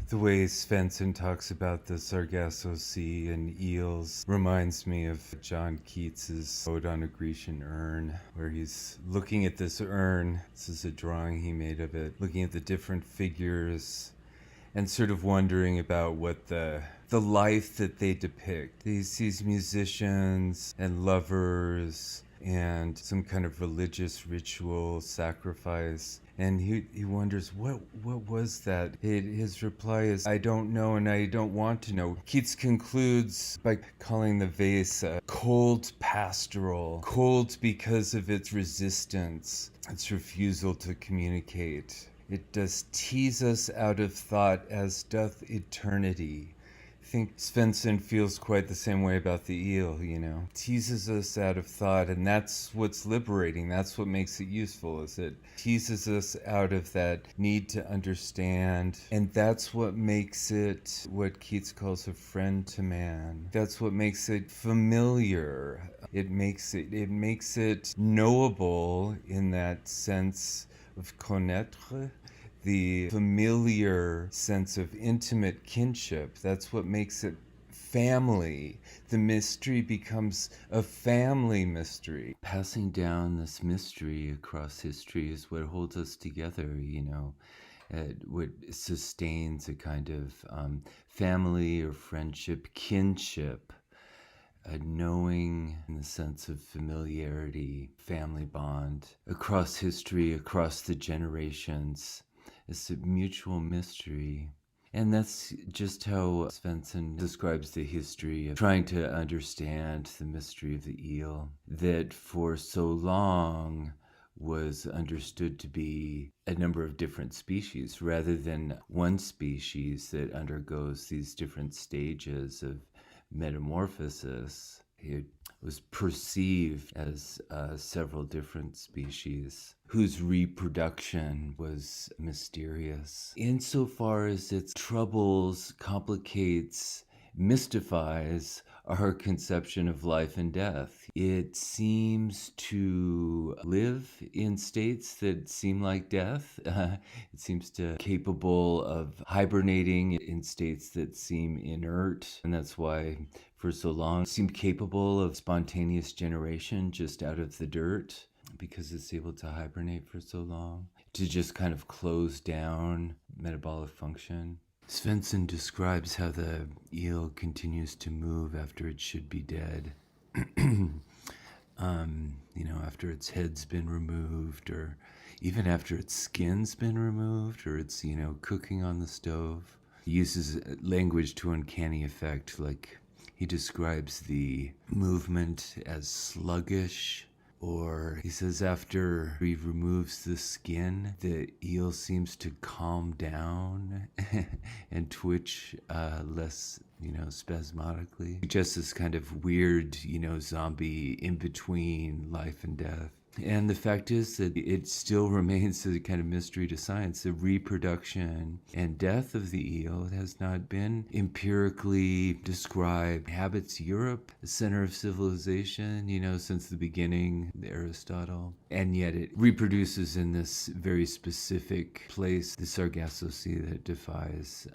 The way Svensson talks about the Sargasso Sea and eels reminds me of John Keats's Ode on a Grecian Urn, where he's looking at this urn. This is a drawing he made of it, looking at the different figures and sort of wondering about what the life that they depict. He sees musicians and lovers and some kind of religious ritual sacrifice, and he wonders what was that. His reply is, I don't know and I don't want to know. Keats concludes by calling the vase cold pastoral, cold because of its resistance, its refusal to communicate. It does tease us out of thought as doth eternity. I think Svensson feels quite the same way about the eel, teases us out of thought, and that's what's liberating. That's what makes it useful, is it teases us out of that need to understand, and that's what makes it what Keats calls a friend to man. That's what makes it familiar. It makes it knowable in that sense of connaître, the familiar sense of intimate kinship. That's what makes it family. The mystery becomes a family mystery. Passing down this mystery across history is what holds us together, what sustains a kind of family or friendship, kinship, a knowing in the sense of familiarity, family bond across history, across the generations. It's a mutual mystery. And that's just how Svensson describes the history of trying to understand the mystery of the eel, that for so long was understood to be a number of different species rather than one species that undergoes these different stages of metamorphosis. It was perceived as several different species whose reproduction was mysterious. Insofar as its troubles, complicates, mystifies our conception of life and death. It seems to live in states that seem like death. It seems to capable of hibernating in states that seem inert, and that's why for so long it seemed capable of spontaneous generation just out of the dirt, because it's able to hibernate for so long, to just kind of close down metabolic function. Svensson describes how the eel continues to move after it should be dead. After its head's been removed, or even after its skin's been removed, or it's, cooking on the stove. He uses language to uncanny effect, like he describes the movement as sluggish, or he says after he removes the skin, the eel seems to calm down and twitch less, spasmodically. Just this kind of weird, zombie in between life and death. And the fact is that it still remains a kind of mystery to science. The reproduction and death of the eel has not been empirically described. It inhabits Europe, the center of civilization, since the beginning, Aristotle. And yet it reproduces in this very specific place, the Sargasso Sea, that defies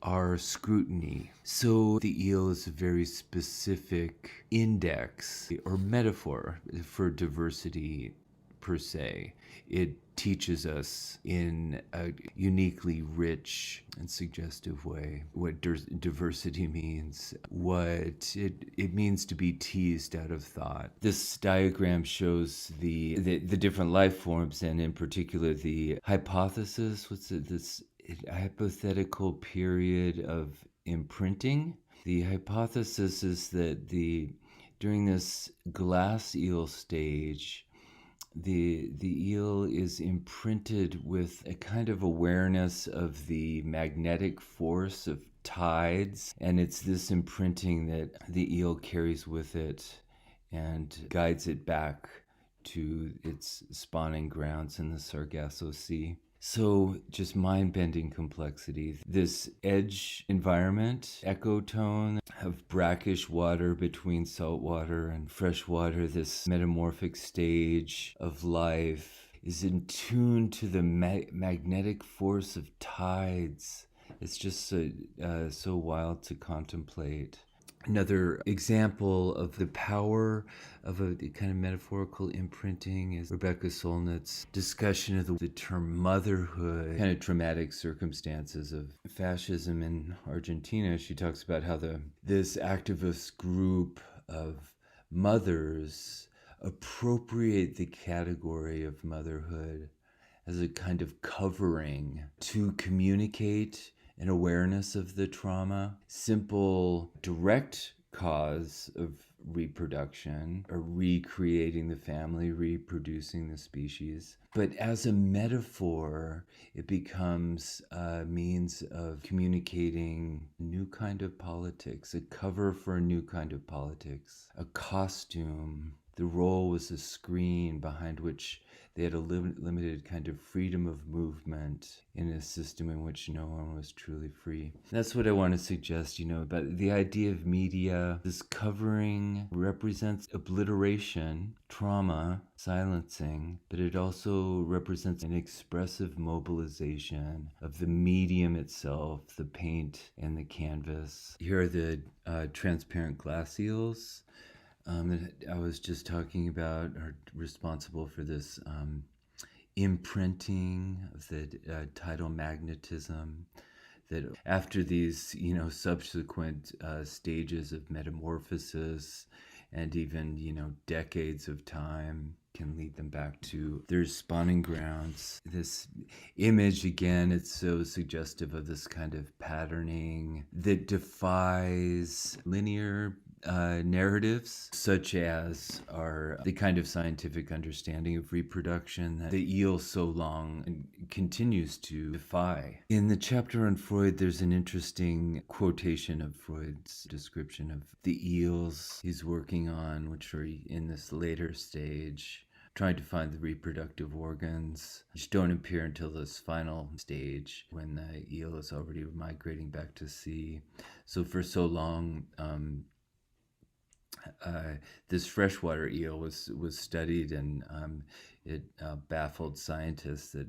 our scrutiny. So the eel is a very specific index or metaphor for diversity per se. It teaches us in a uniquely rich and suggestive way what diversity means, what it means to be teased out of thought. This diagram shows the different life forms, and in particular the hypothesis, this hypothetical period of imprinting. The hypothesis is that during this glass eel stage, the eel is imprinted with a kind of awareness of the magnetic force of tides, and it's this imprinting that the eel carries with it and guides it back to its spawning grounds in the Sargasso Sea. So just mind-bending complexity. This edge environment, ecotone of brackish water between salt water and fresh water, this metamorphic stage of life is in tune to the magnetic force of tides. It's just so wild to contemplate. Another example of the power of a kind of metaphorical imprinting is Rebecca Solnit's discussion of the term motherhood, kind of traumatic circumstances of fascism in Argentina. She talks about how this activist group of mothers appropriate the category of motherhood as a kind of covering to communicate an awareness of the trauma. Simple, direct cause of reproduction, or recreating the family, reproducing the species. But as a metaphor, it becomes a means of communicating a new kind of politics, a cover for a new kind of politics, a costume. The role was a screen behind which they had a limited kind of freedom of movement in a system in which no one was truly free. That's what I want to suggest, about the idea of media. This covering represents obliteration, trauma, silencing, but it also represents an expressive mobilization of the medium itself, the paint and the canvas. Here are the transparent glass eels that I was just talking about, are responsible for this imprinting of the tidal magnetism, that after these subsequent stages of metamorphosis and even decades of time can lead them back to their spawning grounds. This image, again, it's so suggestive of this kind of patterning that defies linear narratives, such as are the kind of scientific understanding of reproduction that the eel so long continues to defy. In the chapter on Freud, there's an interesting quotation of Freud's description of the eels he's working on, which are in this later stage, trying to find the reproductive organs, which don't appear until this final stage when the eel is already migrating back to sea. So for so long, this freshwater eel was studied, and it baffled scientists that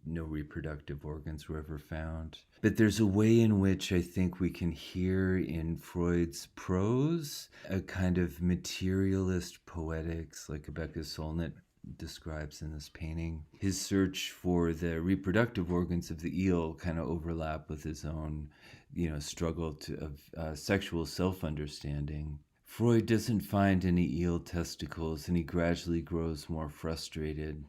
no reproductive organs were ever found. But there's a way in which I think we can hear in Freud's prose a kind of materialist poetics, like Rebecca Solnit describes in this painting. His search for the reproductive organs of the eel kind of overlap with his own, struggle of sexual self-understanding. Freud doesn't find any eel testicles, and he gradually grows more frustrated.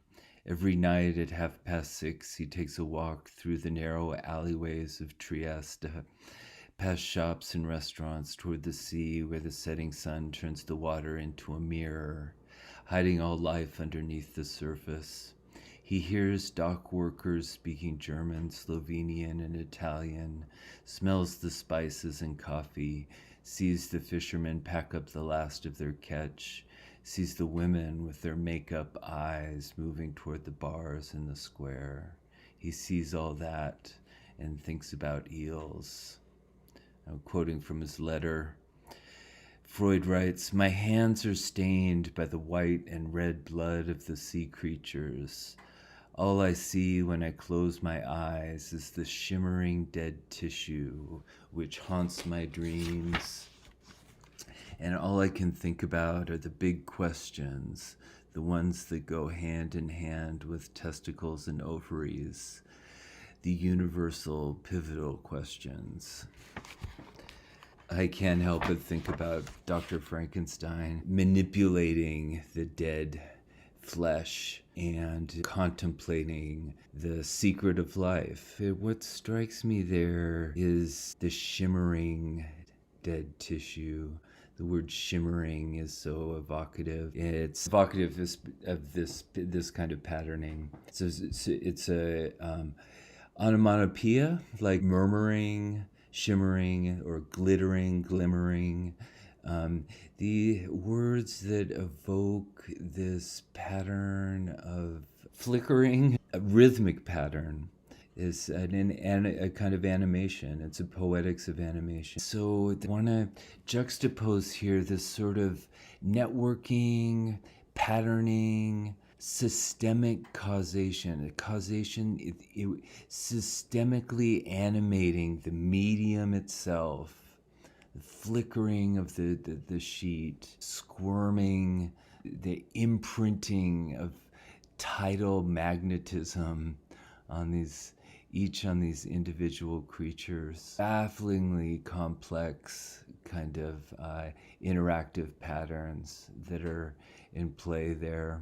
Every night at 6:30, he takes a walk through the narrow alleyways of Trieste, past shops and restaurants, toward the sea, where the setting sun turns the water into a mirror, hiding all life underneath the surface. He hears dock workers speaking German, Slovenian, and Italian, smells the spices and coffee, sees the fishermen pack up the last of their catch, sees the women with their make-up eyes moving toward the bars in the square. He sees all that and thinks about eels. I'm quoting from his letter. Freud writes, "My hands are stained by the white and red blood of the sea creatures. All I see when I close my eyes is the shimmering dead tissue which haunts my dreams. And all I can think about are the big questions, the ones that go hand in hand with testicles and ovaries, the universal pivotal questions." I can't help but think about Dr. Frankenstein manipulating the dead flesh and contemplating the secret of life. What strikes me there is the shimmering dead tissue. The word shimmering is so evocative. It's evocative of this kind of patterning. So it's a onomatopoeia, like murmuring, shimmering, or glittering, glimmering. The words that evoke this pattern of flickering, a rhythmic pattern, is a kind of animation. It's a poetics of animation. So I want to juxtapose here this sort of networking, patterning, systemic causation, systemically animating the medium itself, the flickering of the sheet, squirming, the imprinting of tidal magnetism on these individual creatures, bafflingly complex kind of interactive patterns that are in play there.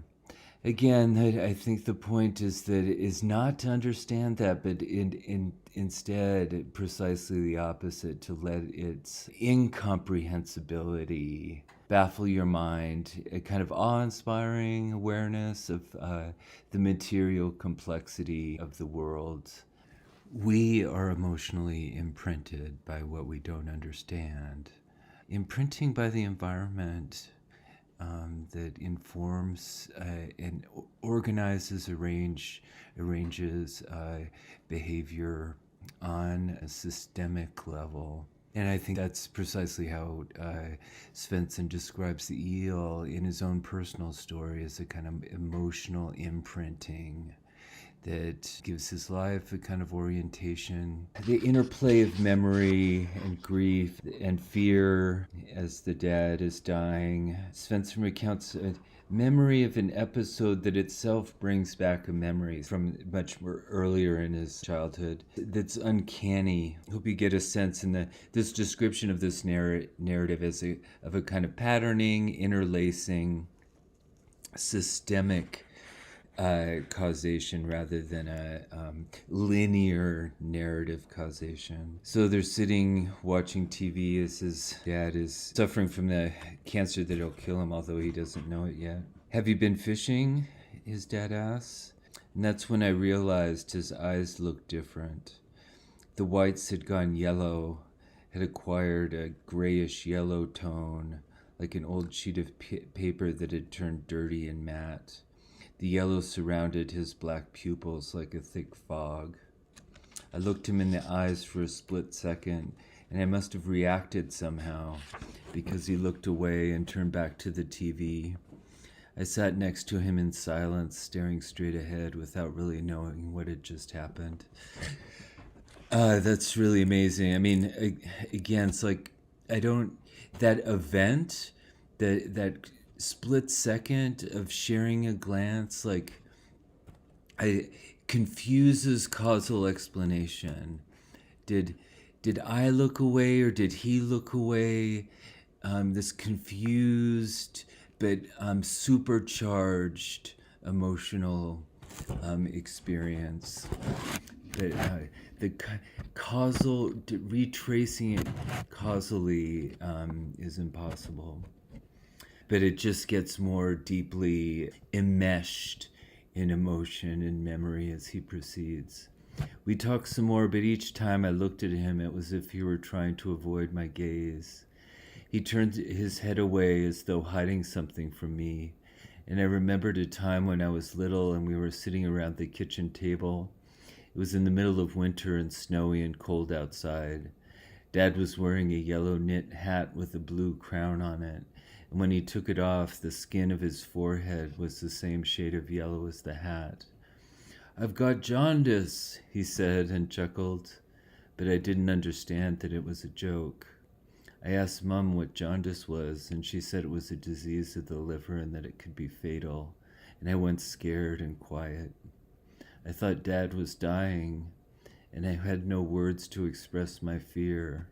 Again, I think the point is not to understand that, but instead, precisely the opposite, to let its incomprehensibility baffle your mind, a kind of awe-inspiring awareness of the material complexity of the world. We are emotionally imprinted by what we don't understand. Imprinting by the environment that informs and organizes, arranges behavior on a systemic level. And I think that's precisely how Svensson describes the eel in his own personal story, as a kind of emotional imprinting that gives his life a kind of orientation. The interplay of memory and grief and fear as the dad is dying. Svensson recounts a memory of an episode that itself brings back a memory from much more earlier in his childhood that's uncanny. I hope you get a sense in this description of this narrative as of a kind of patterning, interlacing, systemic causation rather than a linear narrative causation. So they're sitting watching TV as his dad is suffering from the cancer that'll kill him, although he doesn't know it yet. "Have you been fishing?" his dad asks. And that's when I realized his eyes looked different. The whites had gone yellow, had acquired a grayish yellow tone, like an old sheet of paper that had turned dirty and matte. The yellow surrounded his black pupils like a thick fog. I looked him in the eyes for a split second, and I must have reacted somehow, because he looked away and turned back to the TV. I sat next to him in silence, staring straight ahead without really knowing what had just happened. That's really amazing. I mean, again, it's like, that event, that split second of sharing a glance, like, confuses causal explanation. Did I look away, or did he look away? This confused but supercharged emotional experience. The causal, retracing it causally is impossible. But it just gets more deeply enmeshed in emotion and memory as he proceeds. We talked some more, but each time I looked at him, it was as if he were trying to avoid my gaze. He turned his head away as though hiding something from me. And I remembered a time when I was little and we were sitting around the kitchen table. It was in the middle of winter and snowy and cold outside. Dad was wearing a yellow knit hat with a blue crown on it. And when he took it off, the skin of his forehead was the same shade of yellow as the hat. "I've got jaundice," he said and chuckled, but I didn't understand that it was a joke. I asked Mum what jaundice was, and she said it was a disease of the liver and that it could be fatal, and I went scared and quiet. I thought Dad was dying, and I had no words to express my fear.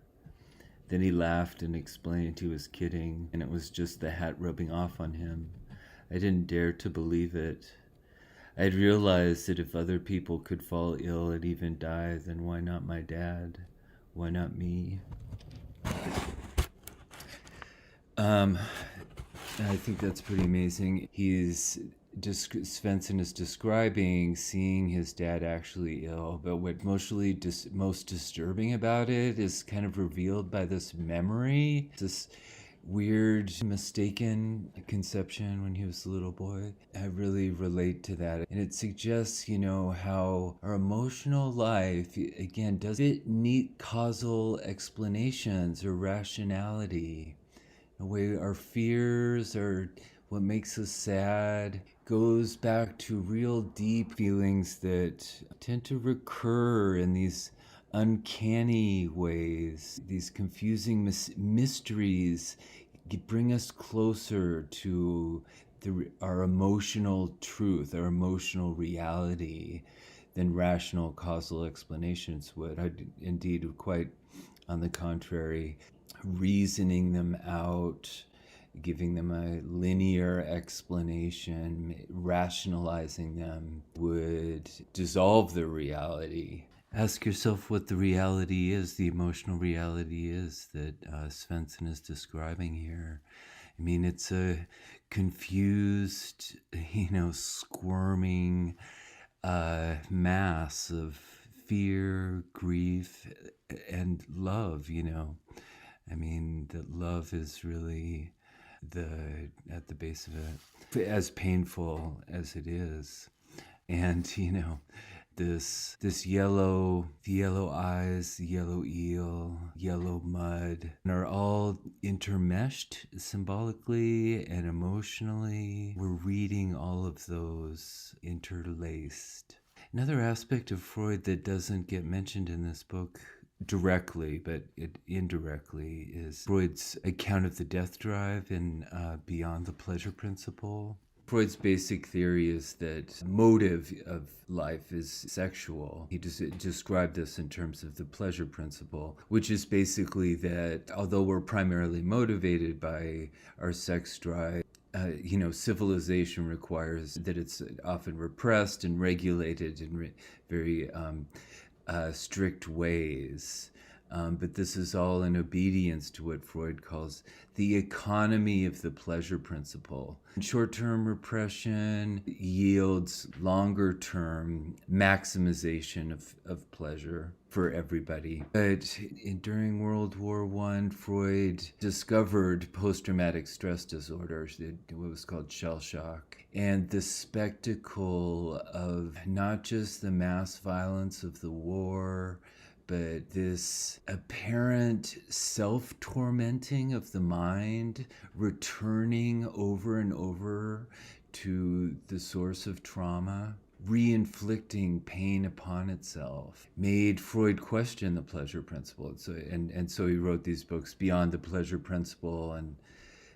Then he laughed and explained he was kidding, and it was just the hat rubbing off on him. I didn't dare to believe it. I had realized that if other people could fall ill and even die, then why not my dad? Why not me? I think that's pretty amazing. Svensson is describing seeing his dad actually ill, but what most disturbing about it is kind of revealed by this memory, this weird mistaken conception when he was a little boy. I really relate to that, and it suggests, how our emotional life, again, does it need causal explanations or rationality. The way our fears, our what makes us sad goes back to real deep feelings that tend to recur in these uncanny ways, these confusing mysteries bring us closer to our emotional truth, our emotional reality, than rational causal explanations would. Indeed, quite on the contrary, reasoning them out, giving them a linear explanation, rationalizing them would dissolve the reality. Ask yourself what the reality is, the emotional reality is that Svensson is describing here. I mean, it's a confused, squirming mass of fear, grief, and love, I mean, that love is really at the base of it, as painful as it is. And, the yellow eyes, the yellow eel, yellow mud, are all intermeshed symbolically and emotionally. We're reading all of those interlaced. Another aspect of Freud that doesn't get mentioned in this book directly, but it indirectly, is Freud's account of the death drive in Beyond the Pleasure Principle. Freud's basic theory is that motive of life is sexual. He described this in terms of the pleasure principle, which is basically that although we're primarily motivated by our sex drive, civilization requires that it's often repressed and regulated in very strict ways. But this is all in obedience to what Freud calls the economy of the pleasure principle. Short-term repression yields longer-term maximization of pleasure for everybody. But during World War I, Freud discovered post-traumatic stress disorder, what was called shell shock. And the spectacle of not just the mass violence of the war, but this apparent self-tormenting of the mind, returning over and over to the source of trauma, re-inflicting pain upon itself, made Freud question the pleasure principle. And so he wrote these books, Beyond the Pleasure Principle and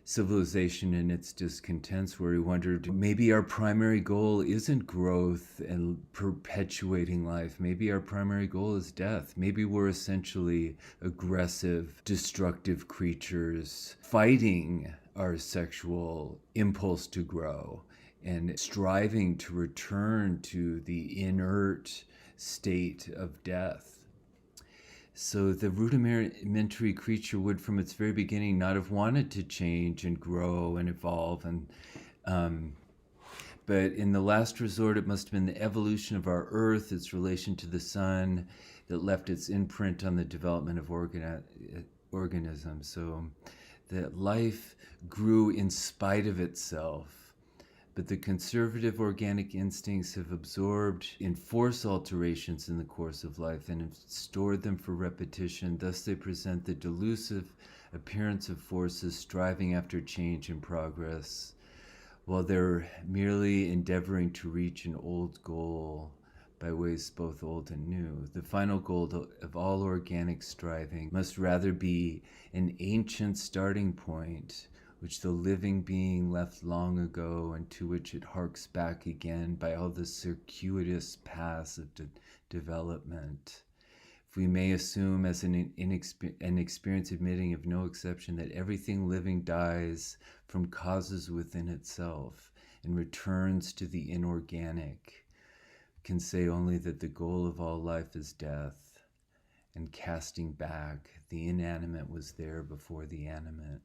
Civilization and Its Discontents, where he wondered, maybe our primary goal isn't growth and perpetuating life. Maybe our primary goal is death. Maybe we're essentially aggressive, destructive creatures fighting our sexual impulse to grow and striving to return to the inert state of death. So the rudimentary creature would, from its very beginning, not have wanted to change and grow and evolve. But in the last resort, it must have been the evolution of our Earth, its relation to the sun, that left its imprint on the development of organisms. So that life grew in spite of itself. But the conservative organic instincts have absorbed in force alterations in the course of life and have stored them for repetition. Thus they present the delusive appearance of forces striving after change and progress, while they're merely endeavoring to reach an old goal by ways both old and new. The final goal of all organic striving must rather be an ancient starting point, which the living being left long ago and to which it harks back again by all the circuitous paths of development. If we may assume, as an experience admitting of no exception, that everything living dies from causes within itself and returns to the inorganic, can say only that the goal of all life is death, and casting back, the inanimate was there before the animate.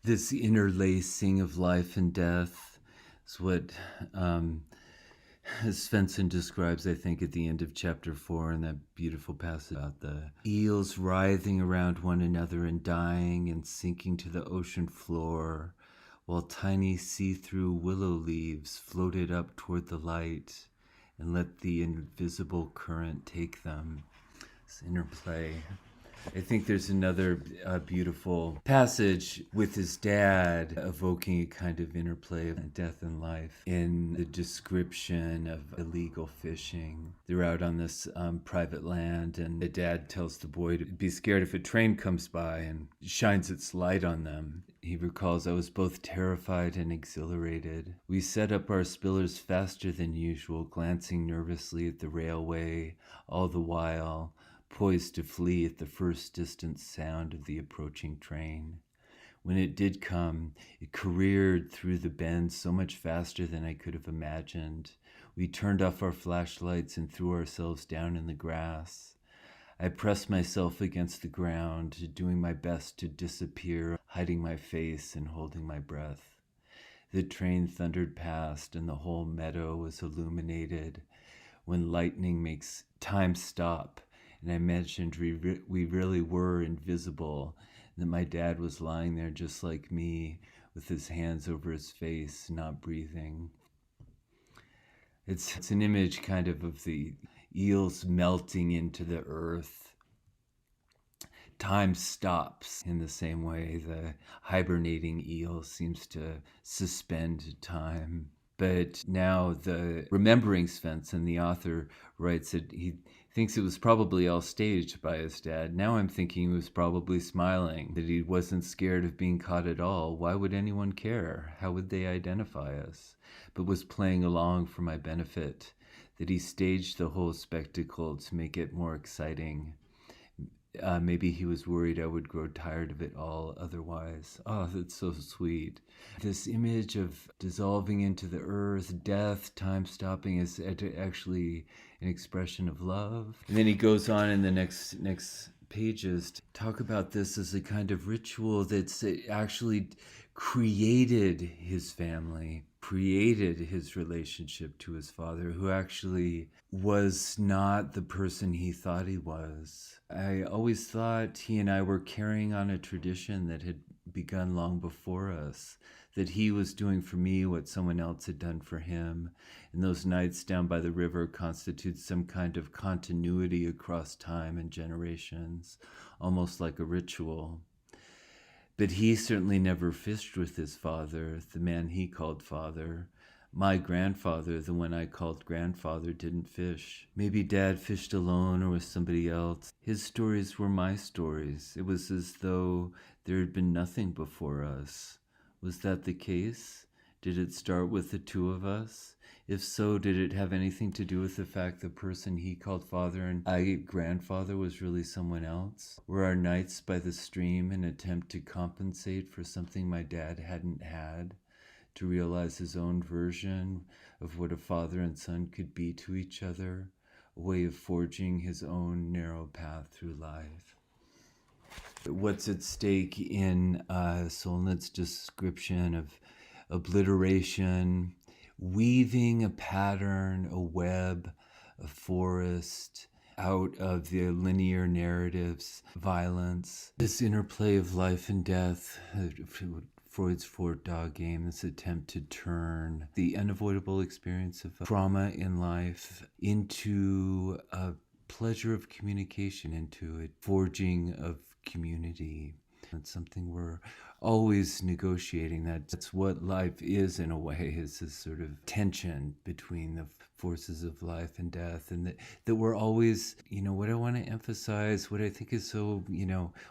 This interlacing of life and death is what Svensson describes, I think, at the end of chapter 4 in that beautiful passage about the eels writhing around one another and dying and sinking to the ocean floor, while tiny see-through willow leaves floated up toward the light and let the invisible current take them. This interplay. I think there's another beautiful passage with his dad evoking a kind of interplay of death and life in the description of illegal fishing. They're out on this private land, and the dad tells the boy to be scared if a train comes by and shines its light on them. He recalls, "I was both terrified and exhilarated. We set up our spillers faster than usual, glancing nervously at the railway, all the while poised to flee at the first distant sound of the approaching train. When it did come, it careered through the bend so much faster than I could have imagined. We turned off our flashlights and threw ourselves down in the grass. I pressed myself against the ground, doing my best to disappear, hiding my face and holding my breath. The train thundered past, and the whole meadow was illuminated when lightning makes time stop, and I imagined we really were invisible, and that my dad was lying there just like me, with his hands over his face, not breathing." It's an image kind of the eels melting into the earth. Time stops in the same way the hibernating eel seems to suspend time. But now the remembering Svensson, the author, writes that he thinks it was probably all staged by his dad. Now I'm thinking he was probably smiling, that he wasn't scared of being caught at all. Why would anyone care? How would they identify us? But was playing along for my benefit, that he staged the whole spectacle to make it more exciting. Maybe he was worried I would grow tired of it all otherwise. Oh, that's so sweet. This image of dissolving into the earth, death, time stopping is actually an expression of love. And then he goes on in the next pages to talk about this as a kind of ritual that's actually created his family, created his relationship to his father, who actually was not the person he thought he was. I always thought he and I were carrying on a tradition that had begun long before us, that he was doing for me what someone else had done for him, and those nights down by the river constitute some kind of continuity across time and generations, almost like a ritual. But he certainly never fished with his father, the man he called father. My grandfather, the one I called grandfather, didn't fish. Maybe Dad fished alone or with somebody else. His stories were my stories. It was as though there had been nothing before us. Was that the case? Did it start with the two of us? If so, did it have anything to do with the fact the person he called father and I grandfather was really someone else? Were our nights by the stream an attempt to compensate for something my dad hadn't had? To realize his own version of what a father and son could be to each other, a way of forging his own narrow path through life. What's at stake in Solnit's description of obliteration, weaving a pattern, a web, a forest, out of the linear narratives, violence, this interplay of life and death, Freud's Fort Dog game, this attempt to turn the unavoidable experience of trauma in life into a pleasure of communication, into a forging of community. It's something we're always negotiating. That's what life is, in a way, is this sort of tension between the forces of life and death, and that we're always, what I want to emphasize, what I think is so,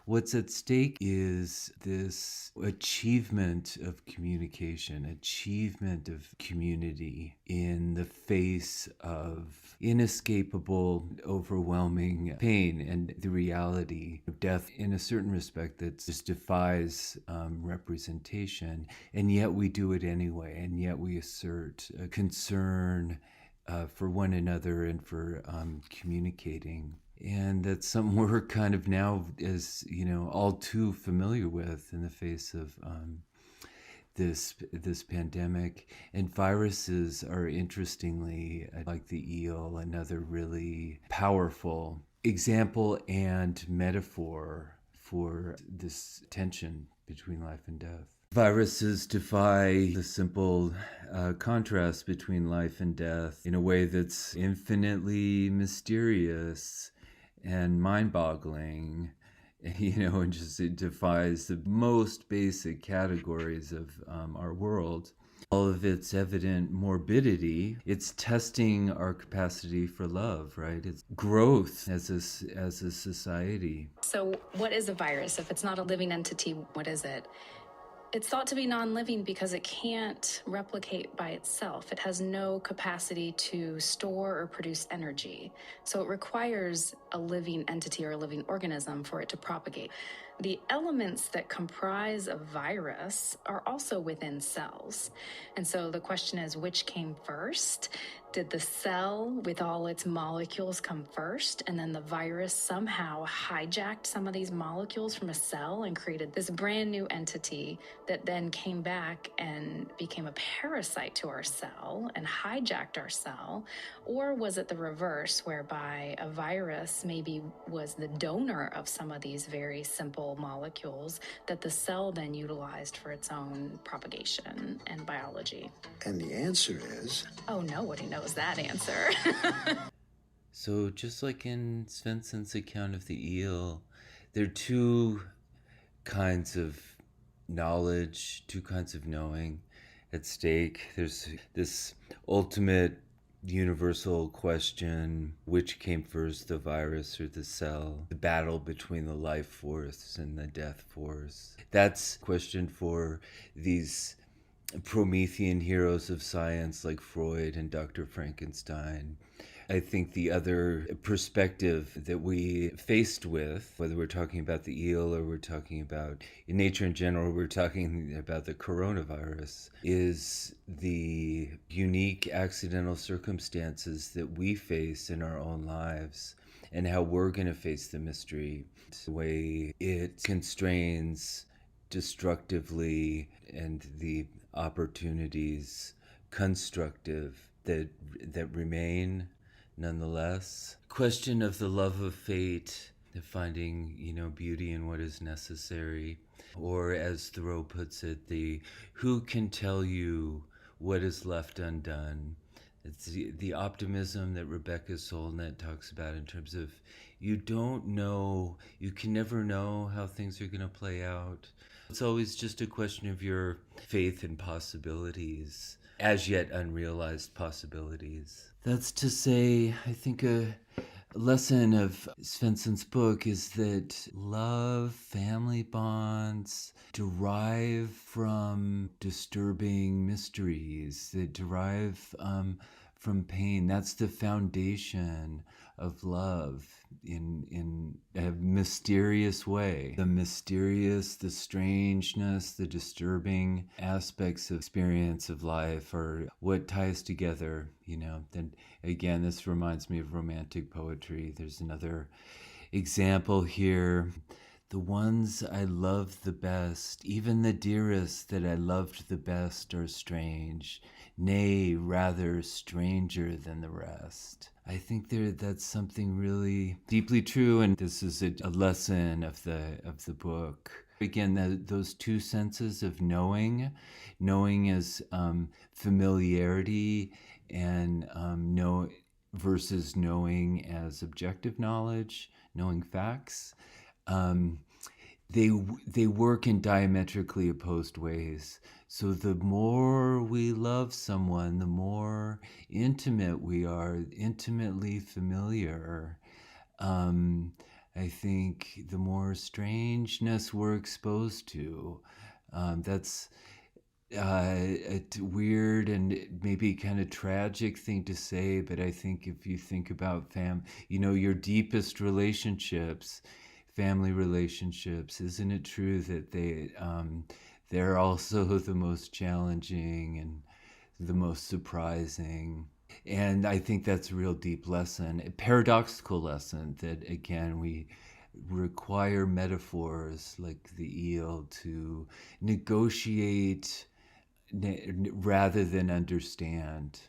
what's at stake is this achievement of communication, achievement of community in the face of inescapable, overwhelming pain and the reality of death in a certain respect that just defies representation, and yet we do it anyway, and yet we assert a concern for one another and for communicating. And that's something we're kind of now, as all too familiar with in the face of this pandemic. And viruses are, interestingly, like the eel, another really powerful example and metaphor for this tension between life and death. Viruses defy the simple contrast between life and death in a way that's infinitely mysterious and mind-boggling and just it defies the most basic categories of our world. All of its evident morbidity, it's testing our capacity for love, right? It's growth as a society. So, what is a virus? If it's not a living entity, what is it? It's thought to be non-living because it can't replicate by itself. It has no capacity to store or produce energy. So it requires a living entity or a living organism for it to propagate. The elements that comprise a virus are also within cells. And so the question is, which came first? Did the cell with all its molecules come first, and then the virus somehow hijacked some of these molecules from a cell and created this brand new entity that then came back and became a parasite to our cell and hijacked our cell? Or was it the reverse, whereby a virus maybe was the donor of some of these very simple molecules that the cell then utilized for its own propagation and biology? And the answer is... Oh, nobody knows that answer. So just like in Svensson's account of the eel, there are two kinds of knowledge, two kinds of knowing at stake. There's this ultimate universal question, which came first, the virus or the cell? The battle between the life force and the death force. That's a question for these Promethean heroes of science like Freud and Dr. Frankenstein. I think the other perspective that we faced with, whether we're talking about the eel or we're talking about, in nature in general, we're talking about the coronavirus, is the unique accidental circumstances that we face in our own lives and how we're going to face the mystery, the way it constrains destructively and the opportunities constructive that remain nonetheless. Question of the love of fate, the finding, beauty in what is necessary, or as Thoreau puts it, the who can tell you what is left undone. It's the optimism that Rebecca Solnit talks about in terms of you don't know, you can never know how things are going to play out. It's always just a question of your faith in possibilities, as yet unrealized possibilities. That's to say, I think a lesson of Svensson's book is that love, family bonds derive from disturbing mysteries, that derive from pain. That's the foundation of love in a mysterious way. The mysterious, the strangeness, the disturbing aspects of experience of life are what ties together, Then again, this reminds me of romantic poetry. There's another example here. The ones I love the best, even the dearest that I loved the best, are strange, nay, rather stranger than the rest. I think that's something really deeply true, and this is a lesson of the book. Again, those two senses of knowing as familiarity and versus knowing as objective knowledge, knowing facts. They work in diametrically opposed ways. So the more we love someone, the more intimate we are, intimately familiar. I think the more strangeness we're exposed to. That's a weird and maybe kind of tragic thing to say, but I think if you think about your deepest relationships, family relationships, isn't it true that they're also the most challenging and the most surprising? And I think that's a real deep lesson, a paradoxical lesson, that again we require metaphors like the eel to negotiate rather than understand.